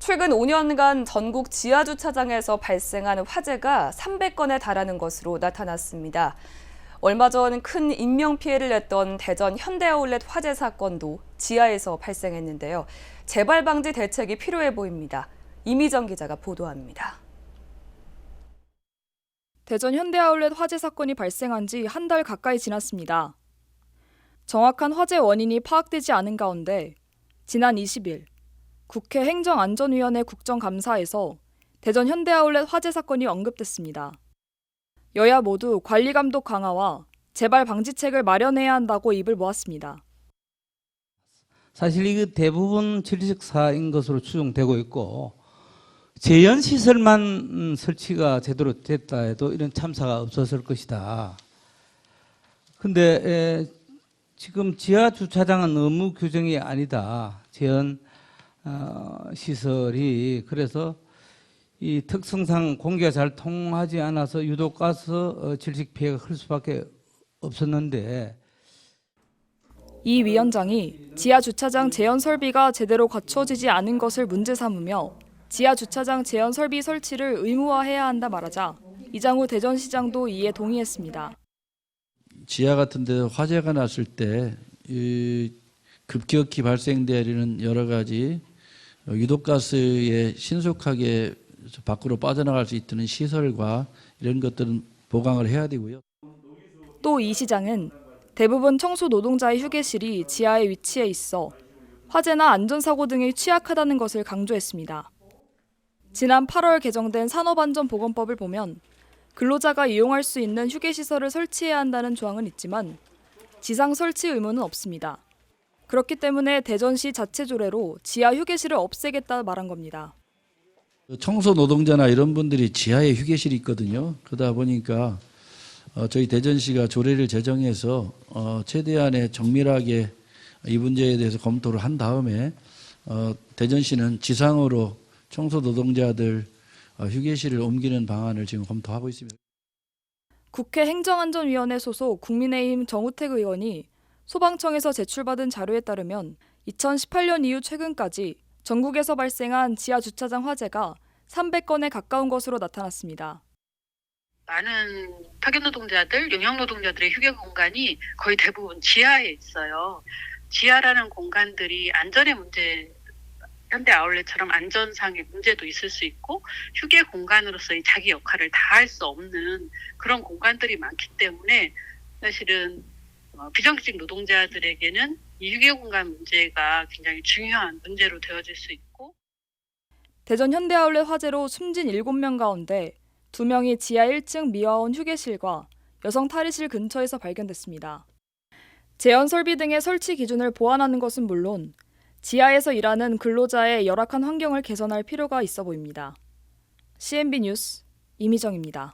최근 5년간 전국 지하주차장에서 발생한 화재가 300건에 달하는 것으로 나타났습니다. 얼마 전 큰 인명피해를 냈던 대전 현대아울렛 화재 사건도 지하에서 발생했는데요. 재발 방지 대책이 필요해 보입니다. 이미정 기자가 보도합니다. 대전 현대아울렛 화재 사건이 발생한 지 한 달 가까이 지났습니다. 정확한 화재 원인이 파악되지 않은 가운데 지난 20일 국회 행정안전위원회 국정감사에서 대전 현대아울렛 화재 사건이 언급됐습니다. 여야 모두 관리감독 강화와 재발 방지책을 마련해야 한다고 입을 모았습니다. 사실 이거 대부분 질식사인 것으로 추정되고 있고 재현시설만 설치가 제대로 됐다 해도 이런 참사가 없었을 것이다. 근데 지금 지하주차장은 의무 규정이 아니다. 재현 시설이 그래서 이 특성상 공기가 잘 통하지 않아서 유독 가스 질식 피해가 클 수밖에 없었는데 이 위원장이 지하주차장 재현 설비가 제대로 갖춰지지 않은 것을 문제 삼으며 지하주차장 재현 설비 설치를 의무화해야 한다 말하자 이장우 대전시장도 이에 동의했습니다. 지하 같은 데 화재가 났을 때 급격히 발생되는 여러 가지 유독가스에 신속하게 밖으로 빠져나갈 수 있는 시설과 이런 것들은 보강을 해야 되고요. 또 이 시장은 대부분 청소 노동자의 휴게실이 지하에 위치해 있어 화재나 안전사고 등에 취약하다는 것을 강조했습니다. 지난 8월 개정된 산업안전보건법을 보면 근로자가 이용할 수 있는 휴게시설을 설치해야 한다는 조항은 있지만 지상 설치 의무는 없습니다. 그렇기 때문에 대전시 자체 조례로 지하 휴게실을 없애겠다 말한 겁니다. 청소 노동자나 이런 분들이 지하에 휴게실이 있거든요. 그러다 보니까 저희 대전시가 조례를 제정해서 최대한의 정밀하게 이 문제에 대해서 검토를 한 다음에 대전시는 지상으로 청소 노동자들 휴게실을 옮기는 방안을 지금 검토하고 있습니다. 국회 행정안전위원회 소속 국민의힘 정우택 의원이 소방청에서 제출받은 자료에 따르면 2018년 이후 최근까지 전국에서 발생한 지하주차장 화재가 300건에 가까운 것으로 나타났습니다. 많은 파견 노동자들, 영양 노동자들의 휴게 공간이 거의 대부분 지하에 있어요. 지하라는 공간들이 안전의 문제, 현대 아울렛처럼 안전상의 문제도 있을 수 있고 휴게 공간으로서의 자기 역할을 다할 수 없는 그런 공간들이 많기 때문에 사실은 비정규직 노동자들에게는 이 휴게 공간 문제가 굉장히 중요한 문제로 되어질 수 있고 대전 현대아울렛 화재로 숨진 7명 가운데 2명이 지하 1층 미화원 휴게실과 여성 탈의실 근처에서 발견됐습니다. 재현 설비 등의 설치 기준을 보완하는 것은 물론 지하에서 일하는 근로자의 열악한 환경을 개선할 필요가 있어 보입니다. CNB 뉴스 이미정입니다.